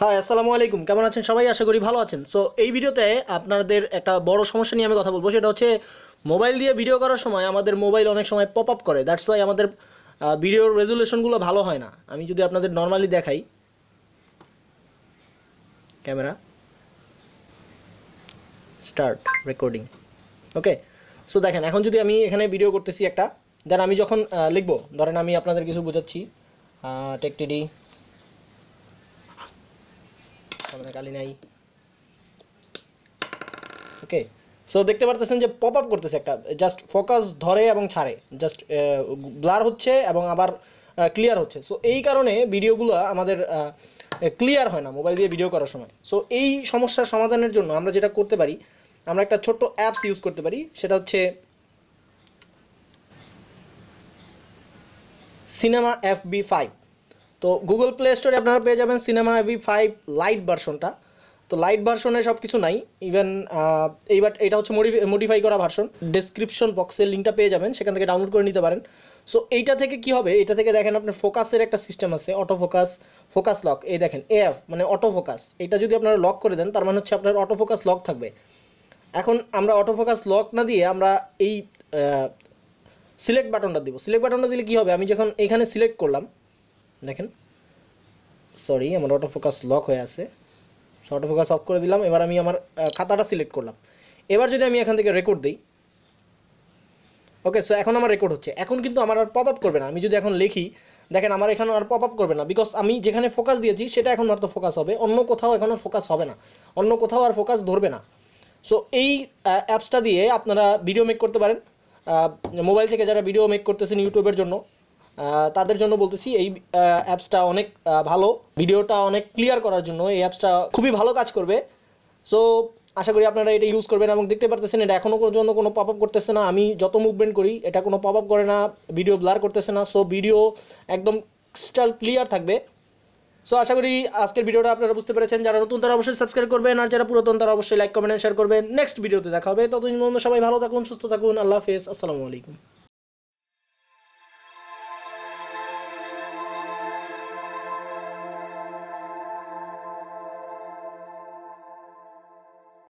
High, আসসালামু আলাইকুম। কেমন আছেন সবাই? আশা করি ভালো আছেন। সো এই ভিডিওতে আপনাদের একটা বড় সমস্যা নিয়ে আমি কথা বলবো। সেটা হচ্ছে মোবাইল দিয়ে ভিডিও করার সময় আমাদের মোবাইল অনেক সময় পপ আপ করে। দ্যাটস ওয়াই আমাদের ভিডিওর রেজুলেশনগুলো ভালো হয় না। আমি যদি আপনাদের নর্মালি দেখাই, ক্যামেরা স্টার্ট রেকর্ডিং। ওকে, সো দেখেন এখন যদি আমি এখানে ভিডিও করতেছি একটা, দেন আমি যখন লিখবো, ধরেন আমি আপনাদের কিছু বোঝাচ্ছি, টেক টিডি কালি নাই। ওকে, সো দেখতে পারতেছেন যে পপ আপ করতেছে একটা, জাস্ট ফোকাস ধরে এবং ছাড়ে, জাস্ট ব্লার হচ্ছে এবং আবার ক্লিয়ার হচ্ছে। সো এই কারণে ভিডিওগুলো আমাদের ক্লিয়ার হয় না মোবাইল দিয়ে ভিডিও করার সময়। সো এই সমস্যার সমাধানের জন্য আমরা যেটা করতে পারি, আমরা একটা ছোট্ট অ্যাপস ইউজ করতে পারি। সেটা হচ্ছে সিনেমা FB5। তো গুগল প্লে স্টোরে আপনারা পেয়ে যাবেন সিনেমা FB5 লাইট ভার্সনটা। তো লাইট ভার্সনে সব কিছু নাই, ইভেন এইবার এটা হচ্ছে মডিফাই করা ভার্সন। ডেসক্রিপশন বক্সে লিঙ্কটা পেয়ে যাবেন, সেখান থেকে ডাউনলোড করে নিতে পারেন। সো এইটা থেকে কি হবে, এটা থেকে দেখেন আপনার ফোকাসের একটা সিস্টেম আছে, অটো ফোকাস, ফোকাস লক। এই দেখেন AF মানে অটো ফোকাস, এটা যদি আপনারা লক করে দেন তার মানে হচ্ছে আপনার অটো ফোকাস লক থাকবে। এখন আমরা অটো ফোকাস লক না দিয়ে আমরা এই সিলেক্ট বাটনটা দিব। সিলেক্ট বাটনটা দিলে কি হবে, আমি যখন এখানে সিলেক্ট করলাম, দেখেন, সরি আমার অটো ফোকাস লক হয়ে আছে। সো অটো ফোকাস অফ করে দিলাম। এবার আমি আমার খাতাটা সিলেক্ট করলাম। এবার যদি আমি এখান থেকে রেকর্ড দিই, ওকে, সো এখন আমার রেকর্ড হচ্ছে। এখন কিন্তু আমার আর পপ আপ করবে না। আমি যদি এখন লিখি, দেখেন আমার এখানে আর পপ আপ করবে না, বিকজ আমি যেখানে ফোকাস দিয়েছি সেটা এখন মাত্র ফোকাস হবে, অন্য কোথাও এখন আর ফোকাস হবে না, অন্য কোথাও আর ফোকাস ধরবে না। সো এই অ্যাপসটা দিয়ে আপনারা ভিডিও মেক করতে পারেন। মোবাইল থেকে যারা ভিডিও মেক করতেছেন ইউটিউবের জন্য, তাদের জন্য বলতেছি এই অ্যাপসটা অনেক ভালো, ভিডিওটা অনেক ক্লিয়ার করার জন্য এই অ্যাপসটা খুবই ভালো কাজ করবে। সো আশা করি আপনারা এটা ইউজ করবেন। এবং দেখতে পারতেছেন এটা এখনও পর্যন্ত কোনো পপ আপ করতেছে না। আমি যত মুভমেন্ট করি এটা কোনো পপ আপ করে না, ভিডিও ব্লার করতেছে না। সো ভিডিও একদম ক্রিস্টাল ক্লিয়ার থাকবে। সো আশা করি আজকের ভিডিওটা আপনারা বুঝতে পেরেছেন। যারা নতুন তারা অবশ্যই সাবস্ক্রাইব করবেন, আর যারা পুরাতন তারা অবশ্যই লাইক কমেন্ট শেয়ার করবেন। নেক্সট ভিডিওতে দেখা হবে। ততদিন পর্যন্ত সবাই ভালো থাকুন, সুস্থ থাকুন। আল্লাহ হাফেজ, আসসালামু আলাইকুম।